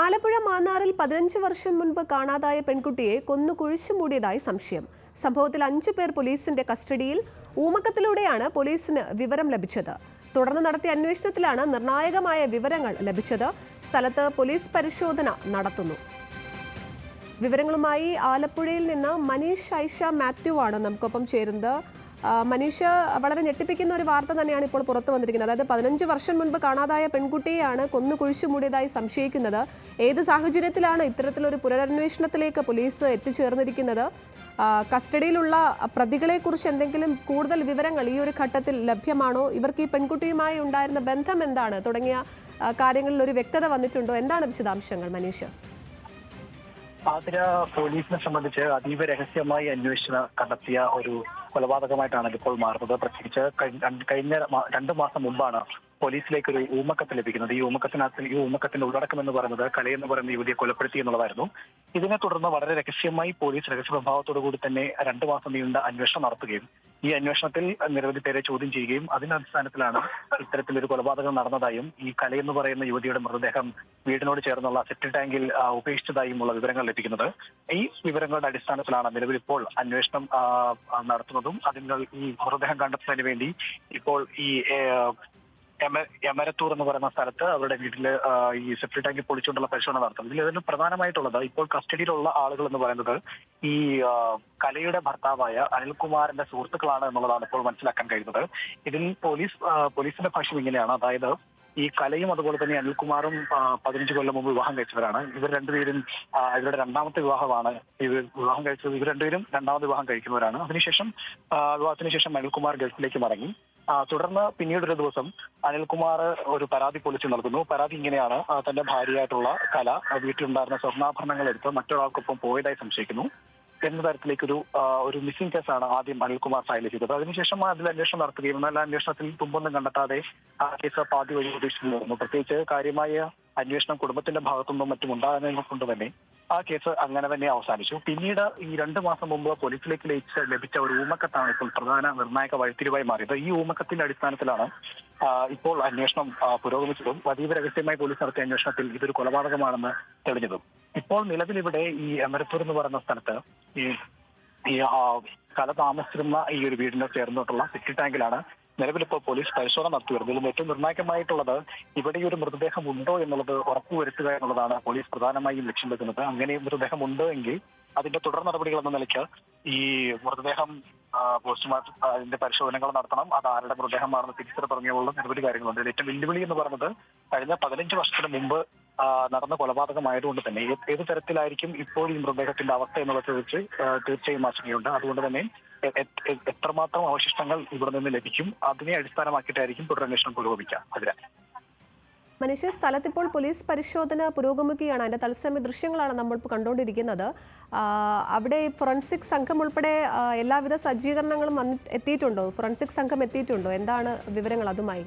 ആലപ്പുഴ മാന്നാറിൽ 15 വർഷം മുൻപ് കാണാതായ പെൺകുട്ടിയെ കൊന്നു കുഴിച്ചു മൂടിയതായി സംശയം. സംഭവത്തിൽ 5 പേർ പോലീസിന്റെ കസ്റ്റഡിയിൽ. ഊമക്കത്തിലൂടെയാണ് പോലീസിന് വിവരം ലഭിച്ചത്. തുടർന്ന് നടത്തിയ അന്വേഷണത്തിലാണ് നിർണായകമായ വിവരങ്ങൾ ലഭിച്ചത്. സ്ഥലത്ത് പോലീസ് പരിശോധന നടത്തുന്നു. വിവരങ്ങളുമായി ആലപ്പുഴയിൽ നിന്ന് മനീഷ് ഐഷ മാത്യു ആണ് നമുക്കൊപ്പം ചേരുന്നത്. മനീഷ്, വളരെ ഞെട്ടിപ്പിക്കുന്ന ഒരു വാർത്ത തന്നെയാണ് ഇപ്പോൾ പുറത്തു വന്നിരിക്കുന്നത്. അതായത് 15 വർഷം മുൻപ് കാണാതായ പെൺകുട്ടിയെയാണ് കൊന്നു കുഴിച്ചു മൂടിയതായി സംശയിക്കുന്നത്. ഏത് സാഹചര്യത്തിലാണ് ഇത്തരത്തിലൊരു പുനരന്വേഷണത്തിലേക്ക് പോലീസ് എത്തിച്ചേർന്നിരിക്കുന്നത്? കസ്റ്റഡിയിലുള്ള പ്രതികളെക്കുറിച്ച് എന്തെങ്കിലും കൂടുതൽ വിവരങ്ങൾ ഈ ഒരു ഘട്ടത്തിൽ ലഭ്യമാണോ? ഇവർക്ക് ഈ പെൺകുട്ടിയുമായി ഉണ്ടായിരുന്ന ബന്ധം എന്താണ് തുടങ്ങിയ കാര്യങ്ങളിൽ ഒരു വ്യക്തത വന്നിട്ടുണ്ടോ? എന്താണ് വിശദാംശങ്ങൾ മനീഷ്? ആതിര, പോലീസിനെ സംബന്ധിച്ച് അതീവ രഹസ്യമായി അന്വേഷണം കണ്ടെത്തിയ ഒരു കൊലപാതകമായിട്ടാണ് ഇപ്പോൾ മാറുന്നത്. പ്രത്യേകിച്ച് കഴിഞ്ഞ 2 മാസം മുമ്പാണ് പോലീസിലേക്ക് ഒരു ഊമക്കത്ത് ലഭിക്കുന്നത്. ഈ ഊമക്കത്തിന്റെ ഉള്ളടക്കം എന്ന് പറയുന്നത് കലയെന്ന് പറയുന്ന യുവതിയെ കൊലപ്പെടുത്തി എന്നുള്ളതായിരുന്നു. ഇതിനെ തുടർന്ന് വളരെ രഹസ്യമായി പോലീസ് രഹസ്യപ്രഭാവത്തോടു കൂടി തന്നെ 2 മാസം നീണ്ട അന്വേഷണം നടത്തുകയും ഈ അന്വേഷണത്തിൽ നിരവധി പേരെ ചോദ്യം ചെയ്യുകയും അതിന്റെ അടിസ്ഥാനത്തിലാണ് ഇത്തരത്തിലൊരു കൊലപാതകം നടന്നതായും ഈ കലയെന്ന് പറയുന്ന യുവതിയുടെ മൃതദേഹം വീടിനോട് ചേർന്നുള്ള സെപ്റ്റിക് ടാങ്കിൽ ഉപേക്ഷിച്ചതായുമുള്ള വിവരങ്ങൾ ലഭിക്കുന്നത്. ഈ വിവരങ്ങളുടെ അടിസ്ഥാനത്തിലാണ് നിലവിൽ ഇപ്പോൾ അന്വേഷണം നടത്തുന്നതും ഈ മൃതദേഹം കണ്ടെത്തുന്നതിന് വേണ്ടി ഇപ്പോൾ ഈ എമരത്തൂർ എന്ന് പറയുന്ന സ്ഥലത്ത് അവരുടെ വീട്ടില് ഈ സെപ്റ്റിക് ടാങ്കിൽ പൊളിച്ചുകൊണ്ടുള്ള പരിശോധന നടത്തുന്നത്. ഇതിൽ പ്രധാനമായിട്ടുള്ളത് ഇപ്പോൾ കസ്റ്റഡിയിലുള്ള ആളുകൾ എന്ന് പറയുന്നത് ഈ കലയുടെ ഭർത്താവായ അനിൽകുമാറിന്റെ സുഹൃത്തുക്കളാണ് എന്നുള്ളതാണ് ഇപ്പോൾ മനസ്സിലാക്കാൻ കഴിയുന്നത്. ഇതിൽ പോലീസിന്റെ ഭാഷ്യം ഇങ്ങനെയാണ്. അതായത് ഈ കലയും അതുപോലെ തന്നെ അനിൽകുമാറും 15 കൊല്ലം മുമ്പ് വിവാഹം കഴിച്ചവരാണ്. ഇവർ രണ്ടുപേരും ഇവരുടെ രണ്ടാമത്തെ വിവാഹമാണ്. വിവാഹം കഴിച്ചത് ഇവർ രണ്ടുപേരും രണ്ടാമത് വിവാഹം കഴിക്കുന്നവരാണ്. അതിനുശേഷം വിവാഹത്തിന് ശേഷം അനിൽകുമാർ ഗൾഫിലേക്ക് മടങ്ങി. തുടർന്ന് പിന്നീടൊരു ദിവസം അനിൽകുമാർ ഒരു പരാതി പോലീസിൽ നൽകുന്നു. പരാതി ഇങ്ങനെയാണ്: തന്റെ ഭാര്യയായിട്ടുള്ള കല വീട്ടിലുണ്ടായിരുന്ന സ്വർണ്ണാഭരണങ്ങൾ എടുത്ത് മറ്റൊരാൾക്കൊപ്പം പോയതായി സംശയിക്കുന്നു എന്ന തരത്തിലേക്കൊരു മിസ്സിംഗ് കേസാണ് ആദ്യം അനിൽകുമാർ ഫയൽ ചെയ്തത്. അതിനുശേഷം അതിൽ അന്വേഷണം നടത്തുകയും എന്നാൽ അന്വേഷണത്തിൽ തുമ്പൊന്നും കണ്ടെത്താതെ ആ കേസ് പാതി വഴി ഉപേക്ഷിച്ചിരുന്നു. പ്രത്യേകിച്ച് കാര്യമായ അന്വേഷണം കുടുംബത്തിന്റെ ഭാഗത്തുനിന്നും മറ്റും ഉണ്ടാകുന്നതിനെ കൊണ്ട് തന്നെ ആ കേസ് അങ്ങനെ തന്നെ അവസാനിച്ചു. പിന്നീട് ഈ 2 മാസം മുമ്പ് പോലീസിലേക്ക് ലഭിച്ച ഒരു ഊമക്കത്താണ് ഇപ്പോൾ പ്രധാന നിർണായക വഴിത്തിരിവായി മാറിയത്. ഈ ഊമക്കത്തിന്റെ അടിസ്ഥാനത്തിലാണ് ഇപ്പോൾ അന്വേഷണം പുരോഗമിച്ചതും അതീവ രഹസ്യമായി പോലീസ് നടത്തിയ അന്വേഷണത്തിൽ ഇതൊരു കൊലപാതകമാണെന്ന് തെളിഞ്ഞതും. ഇപ്പോൾ നിലവിലിവിടെ ഈ എമരത്തൂർ എന്ന് പറയുന്ന സ്ഥലത്ത് ഈ കല താമസിച്ചിരുന്ന ഈ ഒരു വീടിനെ ചേർന്നിട്ടുള്ള സെപ്റ്റിക് ടാങ്കിലാണ് നിലവിലിപ്പോൾ പോലീസ് പരിശോധന നടത്തി വരുന്നത്. ഇതിൽ ഏറ്റവും നിർണായകമായിട്ടുള്ളത് ഇവിടെ ഈ ഒരു മൃതദേഹം ഉണ്ടോ എന്നുള്ളത് ഉറപ്പുവരുത്തുക എന്നുള്ളതാണ് പോലീസ് പ്രധാനമായും ലക്ഷ്യം വെക്കുന്നത്. അങ്ങനെ മൃതദേഹം ഉണ്ട് എങ്കിൽ അതിന്റെ തുടർ നടപടികൾ എന്ന നിലയ്ക്ക് ഈ മൃതദേഹം പോസ്റ്റ്മോർട്ടം അതിന്റെ പരിശോധനകൾ നടത്തണം. അത് ആരുടെ മൃതദേഹമാണെന്ന് തിരിച്ചറിയ തുടങ്ങിയുള്ള നിരവധി കാര്യങ്ങളുണ്ട്. ഇതിൽ ഏറ്റവും വെല്ലുവിളി എന്ന് പറയുന്നത് കഴിഞ്ഞ 15 വർഷത്തിന് മുമ്പ് നടന്ന കൊലപാതകമായതുകൊണ്ട് തന്നെ ഏത് തരത്തിലായിരിക്കും ഇപ്പോൾ ഈ മൃതദേഹത്തിന്റെ അവസ്ഥ എന്നുള്ളത് വെച്ച് തീർച്ചയായും ആശങ്കയുണ്ട്. അതുകൊണ്ട് തന്നെ എത്രമാത്രം അവശിഷ്ടങ്ങൾ ഇവിടെ നിന്ന് ലഭിക്കും അതിനെ അടിസ്ഥാനമാക്കിയിട്ടായിരിക്കും തുടരന്വേഷണം പുരോഗമിക്കുക. അതിന് മനുഷ്യ സ്ഥലത്തിപ്പോൾ പോലീസ് പരിശോധന പുരോഗമിക്കുകയാണ്. അതിന്റെ തത്സമയ ദൃശ്യങ്ങളാണ് നമ്മളിപ്പോൾ കണ്ടുകൊണ്ടിരിക്കുന്നത്. അവിടെ ഫോറൻസിക് സംഘം ഉൾപ്പെടെ എല്ലാവിധ സജ്ജീകരണങ്ങളും എത്തിയിട്ടുണ്ടോ? ഫോറൻസിക് സംഘം എത്തിയിട്ടുണ്ടോ? എന്താണ് വിവരങ്ങൾ അതുമായി?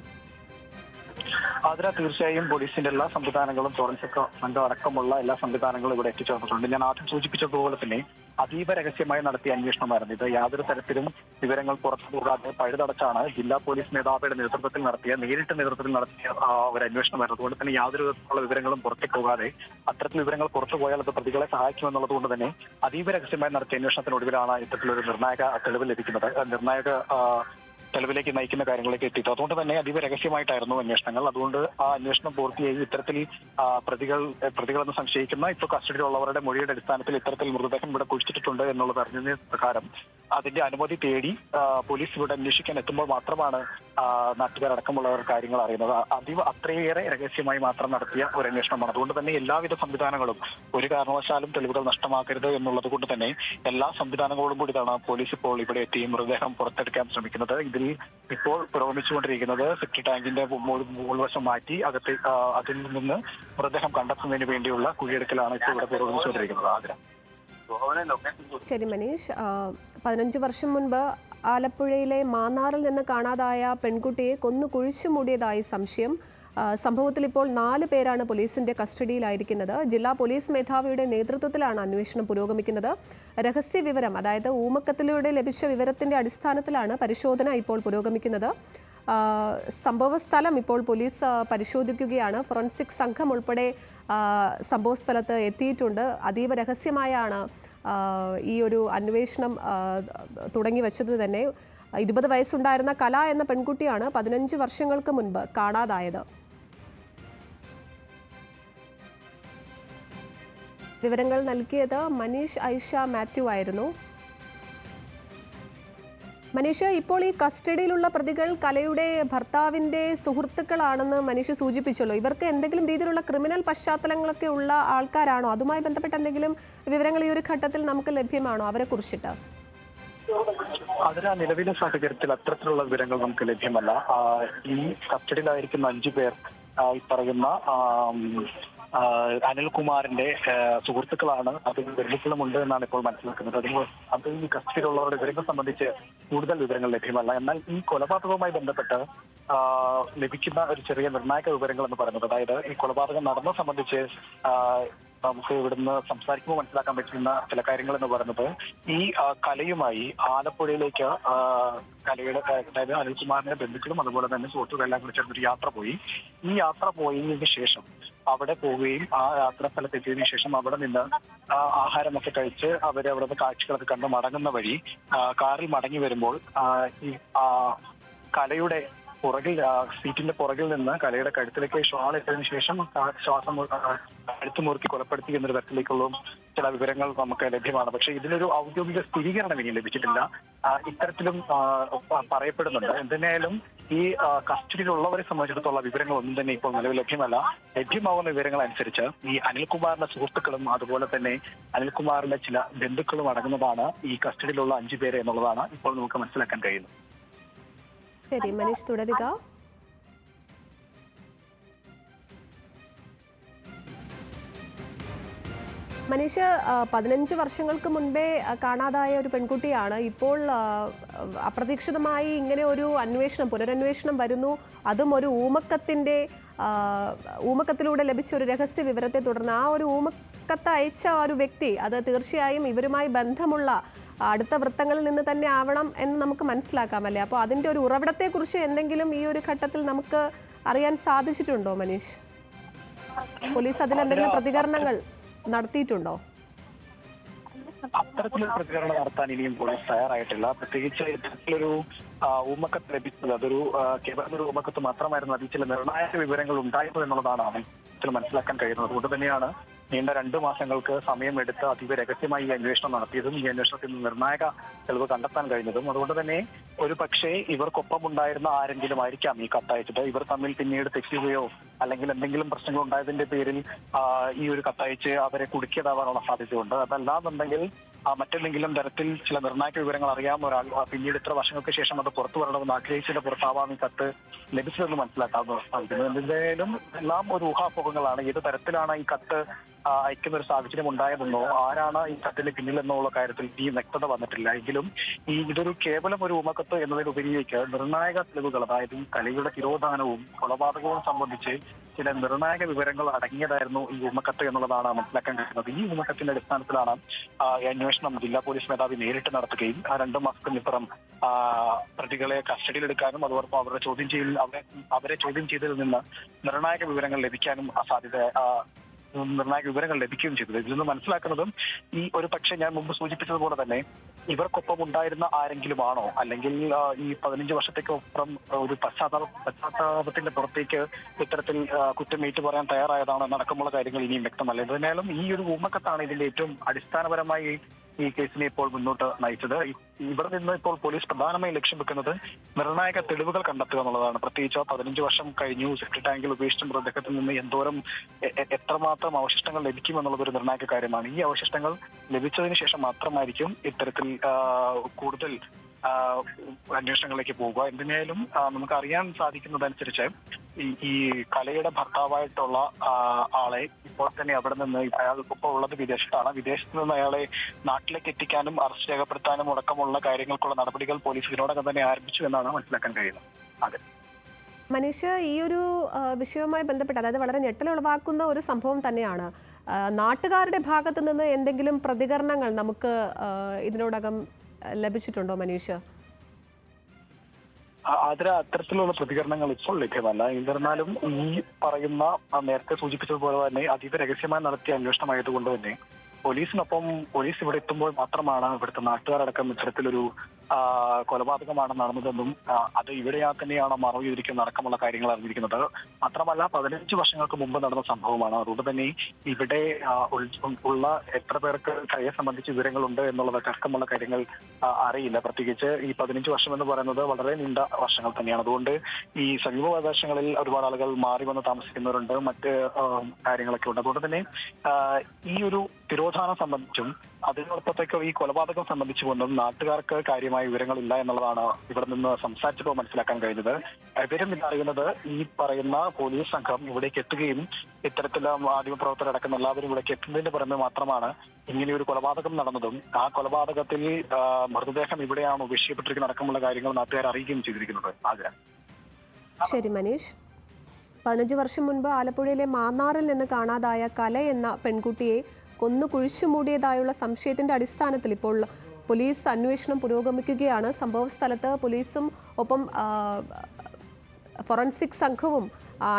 അതിന് തീർച്ചയായും പോലീസിന്റെ എല്ലാ സംവിധാനങ്ങളും ഫോറൻസിക് സംഘം അടക്കമുള്ള എല്ലാ സംവിധാനങ്ങളും ഇവിടെ എത്തിച്ചേർന്നിട്ടുണ്ട്. ഞാൻ ആദ്യം സൂചിപ്പിച്ചതുപോലെ തന്നെ അതീവ രഹസ്യമായി നടത്തിയ അന്വേഷണമായിരുന്നു ഇത്. യാതൊരു തരത്തിലും വിവരങ്ങൾ പുറത്തു പോകാതെ പഴുതടച്ചാണ് ജില്ലാ പോലീസ് മേധാവിയുടെ നേതൃത്വത്തിൽ നടത്തിയ ഒരു അന്വേഷണമായിരുന്നു. അതുകൊണ്ട് തന്നെ യാതൊരു വിധത്തിലുള്ള വിവരങ്ങളും പുറത്തു പോകാതെ അത്തരത്തിൽ വിവരങ്ങൾ പുറത്തു പോയാൽ അത് പ്രതികളെ സഹായിക്കുമെന്നുള്ളത് കൊണ്ട് തന്നെ അതീവ രഹസ്യമായി നടത്തിയ അന്വേഷണത്തിനൊടുവിലാണ് ഇത്തരത്തിലൊരു നിർണായക തെളിവ് ലഭിക്കുന്നത്. തെളിവിലേക്ക് നയിക്കുന്ന കാര്യങ്ങളിലേക്ക് എത്തിയിട്ട് അതുകൊണ്ട് തന്നെ അതീവ രഹസ്യമായിട്ടായിരുന്നു അന്വേഷണങ്ങൾ. അതുകൊണ്ട് ആ അന്വേഷണം പൂർത്തിയായി ഇത്തരത്തിൽ പ്രതികളെന്ന് സംശയിക്കുന്ന ഇപ്പോൾ കസ്റ്റഡിയിലുള്ളവരുടെ മൊഴിയുടെ അടിസ്ഥാനത്തിൽ ഇത്തരത്തിൽ മൃതദേഹം ഇവിടെ കുഴിച്ചിട്ടുണ്ട് എന്നുള്ളത് അറിഞ്ഞതിന് പ്രകാരം അതിന്റെ അനുമതി തേടി പോലീസ് ഇവിടെ അന്വേഷിക്കാൻ എത്തുമ്പോൾ മാത്രമാണ് നാട്ടുകാരടക്കമുള്ളവർ കാര്യങ്ങൾ അറിയുന്നത്. അത്രയേറെ രഹസ്യമായി മാത്രം നടത്തിയ ഒരു അന്വേഷണമാണ്. അതുകൊണ്ട് തന്നെ എല്ലാവിധ സംവിധാനങ്ങളും ഒരു കാരണവശാലും തെളിവുകൾ നഷ്ടമാക്കരുത് എന്നുള്ളത് കൊണ്ട് തന്നെ എല്ലാ സംവിധാനങ്ങളോടും കൂടിയാണ് പോലീസ് ഇപ്പോൾ ഇവിടെ എത്തി മൃതദേഹം പുറത്തെടുക്കാൻ ശ്രമിക്കുന്നത്. ഇതിൽ ഇപ്പോൾ പുരോഗമിച്ചുകൊണ്ടിരിക്കുന്നത് സെപ്റ്റിക് ടാങ്കിന്റെ മുകൾവശം മാറ്റി അതിൽ നിന്ന് മൃതദേഹം കണ്ടെത്തുന്നതിന് വേണ്ടിയുള്ള കുഴിയെടുക്കലാണ് ഇപ്പോൾ ഇവിടെ പുരോഗമിച്ചുകൊണ്ടിരിക്കുന്നത്. ശരി മനീഷ്, 15 വർഷം മുൻപ് ആലപ്പുഴയിലെ മാന്നാറിൽ നിന്ന് കാണാതായ പെൺകുട്ടിയെ കൊന്നു കുഴിച്ചു മൂടിയതായി സംശയം. സംഭവത്തിൽ ഇപ്പോൾ 4 പേരാണ് പോലീസിന്റെ കസ്റ്റഡിയിലായിരിക്കുന്നത്. ജില്ലാ പോലീസ് മേധാവിയുടെ നേതൃത്വത്തിലാണ് അന്വേഷണം പുരോഗമിക്കുന്നത്. രഹസ്യ വിവരം, അതായത് ഊമക്കത്തിലൂടെ ലഭിച്ച വിവരത്തിന്റെ അടിസ്ഥാനത്തിലാണ് പരിശോധന ഇപ്പോൾ പുരോഗമിക്കുന്നത്. സംഭവസ്ഥലം ഇപ്പോൾ പോലീസ് പരിശോധിക്കുകയാണ്. ഫോറൻസിക് സംഘം ഉൾപ്പെടെ സംഭവസ്ഥലത്ത് എത്തിയിട്ടുണ്ട്. അതീവ രഹസ്യമായാണ് ഈ ഒരു അന്വേഷണം തുടങ്ങി വച്ചത് തന്നെ. 20 വയസ്സുണ്ടായിരുന്ന കല എന്ന പെൺകുട്ടിയാണ് 15 വർഷങ്ങൾക്ക് മുൻപ് കാണാതായത്. വിവരങ്ങൾ നൽകിയത് മനീഷ് ഐഷ മാത്യു ആയിരുന്നു. മനീഷ്, ഇപ്പോൾ ഈ കസ്റ്റഡിയിലുള്ള പ്രതികൾ കലയുടെ ഭർത്താവിൻ്റെ സുഹൃത്തുക്കളാണെന്ന് മനീഷ് സൂചിപ്പിച്ചല്ലോ. ഇവർക്ക് എന്തെങ്കിലും രീതിയിലുള്ള ക്രിമിനൽ പശ്ചാത്തലങ്ങളൊക്കെ ഉള്ള ആൾക്കാരാണോ? അതുമായി ബന്ധപ്പെട്ട എന്തെങ്കിലും വിവരങ്ങൾ ഈ ഒരു ഘട്ടത്തിൽ നമുക്ക് ലഭ്യമാണോ അവരെ കുറിച്ചിട്ട്? അതിന് നിലവിലെ സാഹചര്യത്തിൽ അത്തരത്തിലുള്ള വിവരങ്ങൾ നമുക്ക് ലഭ്യമല്ല. ഈ കസ്റ്റഡിയിലായിരിക്കുന്ന 5 പേർ ഈ പറയുന്ന അനിൽകുമാറിന്റെ സുഹൃത്തുക്കളാണ്. അതിൽ ബന്ധുക്കളുമുണ്ട് എന്നാണ് ഇപ്പോൾ മനസ്സിലാക്കുന്നത്. അത് ഈ കസ്റ്റഡിയിലുള്ളവരുടെ വിവരങ്ങൾ സംബന്ധിച്ച് കൂടുതൽ വിവരങ്ങൾ ലഭ്യമല്ല. എന്നാൽ ഈ കൊലപാതകവുമായി ബന്ധപ്പെട്ട് ലഭിക്കുന്ന ഒരു ചെറിയ നിർണായക വിവരങ്ങൾ എന്ന് പറയുന്നത്, അതായത് ഈ കൊലപാതകം നടന്ന സംബന്ധിച്ച് നമുക്ക് ഇവിടുന്ന് സംസാരിക്കുമ്പോൾ മനസ്സിലാക്കാൻ പറ്റുന്ന ചില കാര്യങ്ങൾ എന്ന് പറയുന്നത്, ഈ കലയുമായി ആലപ്പുഴയിലേക്ക് കലയുടെ, അതായത് അനിൽകുമാറിന്റെ ബന്ധുക്കളും അതുപോലെ തന്നെ സുഹൃത്തുക്കളെല്ലാം കൂടി ചേർന്നൊരു യാത്ര പോയി. ഈ യാത്ര പോയതിനു ശേഷം അവിടെ പോവുകയും ആ യാത്രാ സ്ഥലത്ത് എത്തിയതിനു ശേഷം അവിടെ നിന്ന് ആഹാരമൊക്കെ കഴിച്ച് അവിടെ നിന്ന് കാഴ്ചകളൊക്കെ കണ്ട് മടങ്ങുന്ന വഴി കാറിൽ മടങ്ങി വരുമ്പോൾ ഈ കലയുടെ പുറകിൽ, സീറ്റിന്റെ പുറകിൽ നിന്ന് കലയുടെ കഴുത്തിലേക്ക് ഷാൾ ഇട്ടതിനു ശേഷം ശ്വാസം കഴുത്ത് മുറുക്കി കൊലപ്പെടുത്തി എന്നൊരു തരത്തിലേക്കുള്ള ചില വിവരങ്ങൾ നമുക്ക് ലഭ്യമാണ്. പക്ഷേ ഇതിനൊരു ഔദ്യോഗിക സ്ഥിരീകരണം ഇനി ലഭിച്ചിട്ടില്ല. ഇത്തരത്തിലും പറയപ്പെടുന്നുണ്ട്. എന്തിനായാലും ഈ കസ്റ്റഡിയിലുള്ളവരെ സംബന്ധിച്ചിടത്തോളം വിവരങ്ങളൊന്നും തന്നെ ഇപ്പോൾ നിലവിൽ ലഭ്യമല്ല. ലഭ്യമാവുന്ന വിവരങ്ങൾ അനുസരിച്ച് ഈ അനിൽകുമാറിന്റെ സുഹൃത്തുക്കളും അതുപോലെ തന്നെ അനിൽകുമാറിന്റെ ചില ബന്ധുക്കളും അടങ്ങുന്നതാണ് ഈ കസ്റ്റഡിയിലുള്ള 5 പേര് എന്നുള്ളതാണ് ഇപ്പോൾ നമുക്ക് മനസ്സിലാക്കാൻ കഴിയുന്നത്. ശരി മനീഷ്, തുടരുക. മനീഷ്, 15 വർഷങ്ങൾക്ക് മുൻപേ കാണാതായ ഒരു പെൺകുട്ടിയാണ്. ഇപ്പോൾ അപ്രതീക്ഷിതമായി ഇങ്ങനെ ഒരു പുനരന്വേഷണം വരുന്നു. അതും ഒരു ഊമക്കത്തിലൂടെ ലഭിച്ച ഒരു രഹസ്യ വിവരത്തെ തുടർന്ന് ആ ഒരു ഊമക്കത്ത് അയച്ച ഒരു വ്യക്തി അത് തീർച്ചയായും ഇവരുമായി ബന്ധമുള്ള അടുത്ത വൃത്തങ്ങളിൽ നിന്ന് തന്നെ ആവണം എന്ന് നമുക്ക് മനസ്സിലാക്കാമല്ലേ? അപ്പോൾ അതിൻ്റെ ഒരു ഉറവിടത്തെക്കുറിച്ച് എന്തെങ്കിലും ഈ ഒരു ഘട്ടത്തിൽ നമുക്ക് അറിയാൻ സാധിച്ചിട്ടുണ്ടോ മനീഷ്? പോലീസ് അതിലെന്തെങ്കിലും പ്രതികരണങ്ങൾ നടത്തിയിട്ടുണ്ടോ? അത്തരത്തിലൊരു പ്രതികരണം നടത്താൻ ഇനിയും പോലീസ് തയ്യാറായിട്ടില്ല. പ്രത്യേകിച്ച് ഇത്തരത്തിലൊരു ഊമക്കത്ത് ലഭിച്ചത് അതൊരു കേവലം ഒരു ഊമക്കത്ത് മാത്രമായിരുന്നു. അതിൽ ചില നിർണായക വിവരങ്ങൾ ഉണ്ടായിരുന്നു എന്നുള്ളതാണ് മനസ്സിലാക്കാൻ കഴിയുന്നത്. അതുകൊണ്ട് തന്നെയാണ് നീണ്ട 2 മാസങ്ങൾക്ക് സമയമെടുത്ത് അതീവ രഹസ്യമായി ഈ അന്വേഷണം നടത്തിയതും ഈ അന്വേഷണത്തിൽ നിന്ന് നിർണായക തെളിവ് കണ്ടെത്താൻ കഴിഞ്ഞതും. അതുകൊണ്ട് തന്നെ ഒരു പക്ഷേ ഇവർക്കൊപ്പം ഉണ്ടായിരുന്ന ആരെങ്കിലും ആയിരിക്കാം ഈ കത്തയച്ചത്. ഇവർ തമ്മിൽ പിന്നീട് തെറ്റുകയോ അല്ലെങ്കിൽ എന്തെങ്കിലും പ്രശ്നങ്ങൾ ഉണ്ടായതിന്റെ പേരിൽ ഈ ഒരു കത്തയച്ച് അവരെ കുടുക്കിയതാവാനുള്ള സാധ്യതയുണ്ട്. അതല്ലാന്നുണ്ടെങ്കിൽ മറ്റെന്തെങ്കിലും തരത്തിൽ ചില നിർണായക വിവരങ്ങൾ അറിയാവുന്ന ഒരാൾ പിന്നീട് ഇത്ര വർഷങ്ങൾക്ക് ശേഷം അത് പുറത്തു വരണമെന്ന് ആഗ്രഹിച്ചതിന്റെ പുറത്താവാം ഈ കത്ത് ലഭിച്ചതെന്ന് മനസ്സിലാക്കാൻ സാധിക്കുന്നു. എന്തായാലും എല്ലാം ഒരു ഊഹാപോഹങ്ങളാണ്. ഏത് തരത്തിലാണ് ഈ കത്ത് അയക്കുന്ന ഒരു സാഹചര്യം ഉണ്ടായതെന്നോ ആരാണ് ഈ കത്തിന് പിന്നിലെന്നുള്ള കാര്യത്തിൽ ഈ വ്യക്തത വന്നിട്ടില്ല. എങ്കിലും ഇതൊരു കേവലം ഒരു ഊമക്കത്ത് എന്നതിനുപരിയേക്ക് നിർണായക തെളിവുകൾ, അതായത് ഈ കലയുടെ തിരോധാനവും കൊലപാതകവും സംബന്ധിച്ച് ചില നിർണായക വിവരങ്ങൾ അടങ്ങിയതായിരുന്നു ഈ ഊമക്കത്ത് എന്നുള്ളതാണ് മനസ്സിലാക്കാൻ കഴിയുന്നത്. ഈ ഊമക്കത്തിന്റെ അടിസ്ഥാനത്തിലാണ് അന്വേഷണം ജില്ലാ പോലീസ് മേധാവി നേരിട്ട് നടത്തുകയും 2 മാസത്തിനിപ്പുറം പ്രതികളെ കസ്റ്റഡിയിലെടുക്കാനും അതോടൊപ്പം അവരെ ചോദ്യം ചെയ്തതിൽ നിന്ന് നിർണായക വിവരങ്ങൾ ലഭിക്കാനും നിർണായക വിവരങ്ങൾ ലഭിക്കുകയും ചെയ്തത്. ഇതിൽ നിന്ന് മനസ്സിലാക്കുന്നതും ഈ ഒരു പക്ഷേ ഞാൻ മുമ്പ് സൂചിപ്പിച്ചതുപോലെ തന്നെ ഇവർക്കൊപ്പം ഉണ്ടായിരുന്ന ആരെങ്കിലും ആണോ, അല്ലെങ്കിൽ ഈ 15 വർഷത്തേക്കൊപ്പം ഒരു പശ്ചാത്താപത്തിന്റെ പുറത്തേക്ക് ഇത്തരത്തിൽ കുറ്റം ഏറ്റു പറയാൻ തയ്യാറായതാണോ എന്നടക്കമുള്ള കാര്യങ്ങൾ ഇനിയും വ്യക്തമല്ല. എന്തായാലും ഈ ഒരു ഊമക്കത്താണ് ഇതിന്റെ ഏറ്റവും അടിസ്ഥാനപരമായി ഈ കേസിനെ ഇപ്പോൾ മുന്നോട്ട് നയിച്ചത്. ഇവിടെ നിന്ന് ഇപ്പോൾ പോലീസ് പ്രധാനമായും ലക്ഷ്യം വെക്കുന്നത് നിർണായക തെളിവുകൾ കണ്ടെത്തുക എന്നുള്ളതാണ്. പ്രത്യേകിച്ച് 15 വർഷം കഴിഞ്ഞു സെപ്റ്റി ടാങ്കിൽ ഉപേക്ഷിച്ച മൃതദേഹത്തിൽ നിന്ന് എത്രമാത്രം അവശിഷ്ടങ്ങൾ ലഭിക്കുമെന്നുള്ളത് ഒരു നിർണായക കാര്യമാണ്. ഈ അവശിഷ്ടങ്ങൾ ലഭിച്ചതിന് ശേഷം മാത്രമായിരിക്കും ഇത്തരത്തിൽ കൂടുതൽ അന്വേഷണങ്ങളിലേക്ക് പോവുക. എന്തിനായാലും നമുക്ക് അറിയാൻ സാധിക്കുന്നതനുസരിച്ച് ഈ കലയുടെ ഭർത്താവായിട്ടുള്ള ആളെ ഇപ്പോൾ തന്നെ അവിടെ നിന്ന് അയാൾക്കൊപ്പം ഉള്ളത് വിദേശത്താണ്. വിദേശത്ത് നിന്ന് അയാളെ നാട്ടിലേക്ക് എത്തിക്കാനും അറസ്റ്റ് രേഖപ്പെടുത്താനും അടക്കമുള്ള കാര്യങ്ങൾക്കുള്ള നടപടികൾ പോലീസ് ഇതിനോടകം തന്നെ ആരംഭിച്ചു എന്നാണ് മനസ്സിലാക്കാൻ കഴിയുന്നത്. അതെ മനീഷ്, ഈ ഒരു വിഷയവുമായി ബന്ധപ്പെട്ട് അതായത് വളരെ ഞെട്ടലുളവാക്കുന്ന ഒരു സംഭവം തന്നെയാണ്. നാട്ടുകാരുടെ ഭാഗത്ത് നിന്ന് എന്തെങ്കിലും പ്രതികരണങ്ങൾ നമുക്ക് ഇതിനോടകം ലഭിച്ചിട്ടുണ്ടോ മനീഷ്? അത്തരത്തിലുള്ള പ്രതികരണങ്ങൾ ഇപ്പോൾ ലഭ്യമല്ല. എന്നിരുന്നാലും ഈ പറയുന്ന നേരത്തെ സൂചിപ്പിച്ചതുപോലെ തന്നെ അതീവ രഹസ്യമായി നടത്തിയ അന്വേഷണമായതുകൊണ്ട് തന്നെ പോലീസ് ഇവിടെ എത്തുമ്പോൾ മാത്രമാണ് ഇവിടുത്തെ നാട്ടുകാരടക്കം ഇത്തരത്തിലൊരു കൊലപാതകമാണ് നടന്നതെന്നും അത് ഇവിടെയാ തന്നെയാണ് മറവ് ചെയ്തിരിക്കുന്ന അടക്കമുള്ള കാര്യങ്ങൾ അറിഞ്ഞിരിക്കുന്നത്. മാത്രമല്ല 15 വർഷങ്ങൾക്ക് മുമ്പ് നടന്ന സംഭവമാണ്. അതുകൊണ്ട് തന്നെ ഇവിടെ ഉള്ള എത്ര പേർക്ക് കരയെ സംബന്ധിച്ച് വിവരങ്ങളുണ്ട് എന്നുള്ളതൊക്കെ അടക്കമുള്ള കാര്യങ്ങൾ അറിയില്ല. പ്രത്യേകിച്ച് ഈ 15 വർഷം എന്ന് പറയുന്നത് വളരെ നീണ്ട വർഷങ്ങൾ തന്നെയാണ്. അതുകൊണ്ട് ഈ സമീപ പ്രദേശങ്ങളിൽ ഒരുപാട് ആളുകൾ മാറി വന്ന് താമസിക്കുന്നവരുണ്ട്, മറ്റ് കാര്യങ്ങളൊക്കെ ഉണ്ട്. അതുകൊണ്ട് തന്നെ ഈ ഒരു തിരോധാനം സംബന്ധിച്ചും അതിനോടൊപ്പത്തേക്ക് ഈ കൊലപാതകം സംബന്ധിച്ചുകൊണ്ടും നാട്ടുകാർക്ക് കാര്യമായ വിവരങ്ങളില്ല എന്നുള്ളതാണ് ഇവിടെ നിന്ന് സംസാരിച്ചപ്പോൾ മനസ്സിലാക്കാൻ കഴിഞ്ഞത്. ഇവരും അറിയുന്നത് ഈ പറയുന്ന പോലീസ് സംഘം ഇവിടേക്ക് എത്തുകയും ഇത്തരത്തിലുള്ള മാധ്യമപ്രവർത്തകരടക്കം എല്ലാവരും ഇവിടേക്ക് എത്തുന്നതിന് പുറമെ മാത്രമാണ് ഇങ്ങനെയൊരു കൊലപാതകം നടന്നതും ആ കൊലപാതകത്തിൽ മൃതദേഹം ഇവിടെയാണ് ഉപേക്ഷിക്കപ്പെട്ടിരിക്കുന്ന അടക്കമുള്ള കാര്യങ്ങൾ നാട്ടുകാർ അറിയുകയും ചെയ്തിരിക്കുന്നത്. ശരി മനീഷ്, 15 വർഷം മുൻപ് ആലപ്പുഴയിലെ മാന്നാറിൽ നിന്ന് കാണാതായ കല എന്ന പെൺകുട്ടിയെ കൊന്നു കുഴിച്ചുമൂടിയതായുള്ള സംശയത്തിന്റെ അടിസ്ഥാനത്തിൽ ഇപ്പോൾ പോലീസ് അന്വേഷണം പുരോഗമിക്കുകയാണ്. സംഭവ സ്ഥലത്ത് പോലീസും ഒപ്പം ഫോറൻസിക് സംഘവും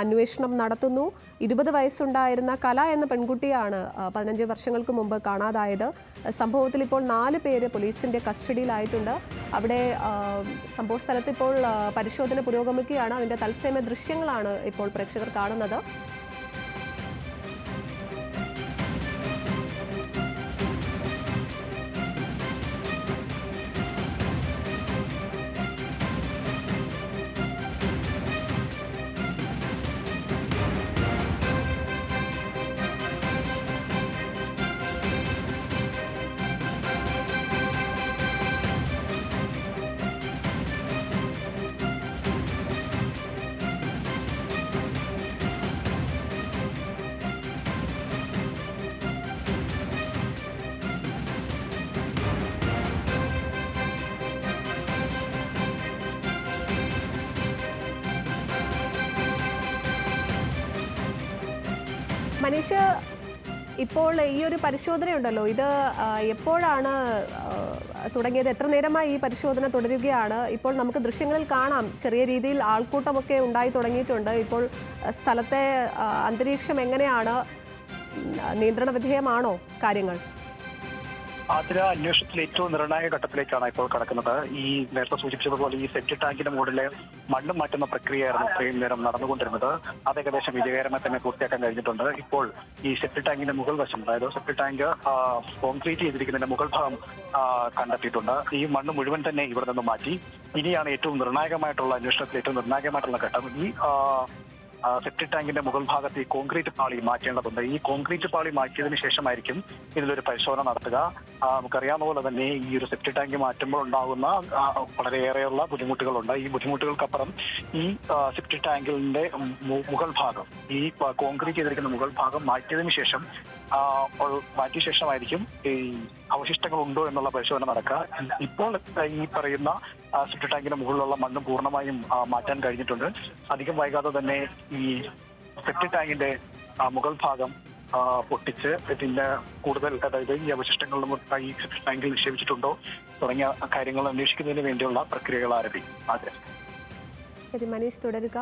അന്വേഷണം നടത്തുന്നു. 20 വയസ്സുണ്ടായിരുന്ന കല എന്ന പെൺകുട്ടിയാണ് 15 വർഷങ്ങൾക്ക് മുമ്പ് കാണാതായത്. സംഭവത്തിൽ ഇപ്പോൾ 4 പേര് പോലീസിന്റെ കസ്റ്റഡിയിലായിട്ടുണ്ട്. അവിടെ സംഭവ സ്ഥലത്ത് ഇപ്പോൾ പരിശോധന പുരോഗമിക്കുകയാണ്. അതിന്റെ തത്സമയ ദൃശ്യങ്ങളാണ് ഇപ്പോൾ പ്രേക്ഷകർ കാണുന്നത്. മനീഷ്, ഇപ്പോൾ ഈ ഒരു പരിശോധനയുണ്ടല്ലോ, ഇത് എപ്പോഴാണ് തുടങ്ങിയത്? എത്ര നേരമായി ഈ പരിശോധന തുടരുകയാണ്? ഇപ്പോൾ നമുക്ക് ദൃശ്യങ്ങളിൽ കാണാം ചെറിയ രീതിയിൽ ആൾക്കൂട്ടമൊക്കെ ഉണ്ടായി തുടങ്ങിയിട്ടുണ്ട്. ഇപ്പോൾ സ്ഥലത്തെ അന്തരീക്ഷം എങ്ങനെയാണ്? നിയന്ത്രണ വിധേയമാണോ കാര്യങ്ങൾ? അന്വേഷണത്തിൽ ഏറ്റവും നിർണായക ഘട്ടത്തിലേക്കാണ് ഇപ്പോൾ കടക്കുന്നത്. ഈ നേരത്തെ സൂചിപ്പിച്ചതുപോലെ ഈ സെപ്റ്റി ടാങ്കിന്റെ മുകളിലെ മണ്ണ് മാറ്റുന്ന പ്രക്രിയയായിരുന്നു ഇത്രയും നേരം നടന്നുകൊണ്ടിരുന്നത്. അത് ഏകദേശം വിജയകരമായി തന്നെ പൂർത്തിയാക്കാൻ കഴിഞ്ഞിട്ടുണ്ട്. ഇപ്പോൾ ഈ സെപ്റ്റി ടാങ്കിന്റെ മുകൾ വശം, അതായത് സെപ്റ്റി ടാങ്ക് കോൺക്രീറ്റ് ചെയ്തിരിക്കുന്നതിന്റെ മുകൾ ഭാഗം കണ്ടെത്തിയിട്ടുണ്ട്. ഈ മണ്ണ് മുഴുവൻ തന്നെ ഇവിടെ നിന്ന് മാറ്റി. ഇനിയാണ് ഏറ്റവും നിർണായകമായിട്ടുള്ള അന്വേഷണത്തിൽ ഏറ്റവും നിർണായകമായിട്ടുള്ള ഘട്ടം. ഈ സെപ്റ്റി ടാങ്കിന്റെ മുകൾ ഭാഗത്ത് ഈ കോൺക്രീറ്റ് പാളി മാറ്റേണ്ടതുണ്ട്. ഈ കോൺക്രീറ്റ് പാളി മാറ്റിയതിനു ശേഷമായിരിക്കും ഇതിലൊരു പരിശോധന നടത്തുക. നമുക്കറിയാവുന്ന പോലെ തന്നെ ഈ ഒരു സെപ്റ്റി ടാങ്ക് മാറ്റുമ്പോൾ ഉണ്ടാകുന്ന വളരെയേറെയുള്ള ബുദ്ധിമുട്ടുകളുണ്ട്. ഈ ബുദ്ധിമുട്ടുകൾക്കപ്പുറം ഈ സെപ്റ്റി ടാങ്കിന്റെ മുകൾ ഭാഗം, ഈ കോൺക്രീറ്റ് ചെയ്തിരിക്കുന്ന മുകൾ ഭാഗം മാറ്റിയതിനു ശേഷമായിരിക്കും ഈ അവശിഷ്ടങ്ങൾ ഉണ്ടോ എന്നുള്ള പരിശോധന നടക്കുക. ഇപ്പോൾ ഈ പറയുന്ന സെപ്റ്റി ടാങ്കിന്റെ മുകളിലുള്ള മണ്ണ് പൂർണ്ണമായും മാറ്റാൻ കഴിഞ്ഞിട്ടുണ്ട്. അധികം വൈകാതെ തന്നെ ഈ സെപ്റ്റി ടാങ്കിന്റെ മുകൾ ഭാഗം പൊട്ടിച്ച് ഇതിന്റെ കൂടുതൽ, അതായത് ഈ അവശിഷ്ടങ്ങളിലും ഈ സെപ്റ്റി ടാങ്കിൽ നിക്ഷേപിച്ചിട്ടുണ്ടോ തുടങ്ങിയ കാര്യങ്ങൾ അന്വേഷിക്കുന്നതിന് വേണ്ടിയുള്ള പ്രക്രിയകൾ ആരംഭിക്കും. ശരി മനീഷ്, തുടരുക.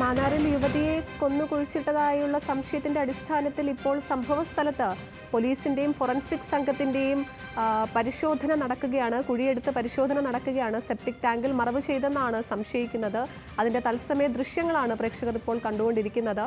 മാന്നാറിൽ യുവതിയെ കൊന്നു കുഴിച്ചിട്ടതായുള്ള സംശയത്തിന്റെ അടിസ്ഥാനത്തിൽ ഇപ്പോൾ സംഭവ സ്ഥലത്ത് പോലീസിന്റെയും ഫോറൻസിക് സംഘത്തിന്റെയും പരിശോധന നടക്കുകയാണ്. കുഴിയെടുത്ത് പരിശോധന നടക്കുകയാണ്. സെപ്റ്റിക് ടാങ്കിൽ മറവ് ചെയ്തെന്നാണ് സംശയിക്കുന്നത്. അതിന്റെ തത്സമയ ദൃശ്യങ്ങളാണ് പ്രേക്ഷകർ ഇപ്പോൾ കണ്ടുകൊണ്ടിരിക്കുന്നത്.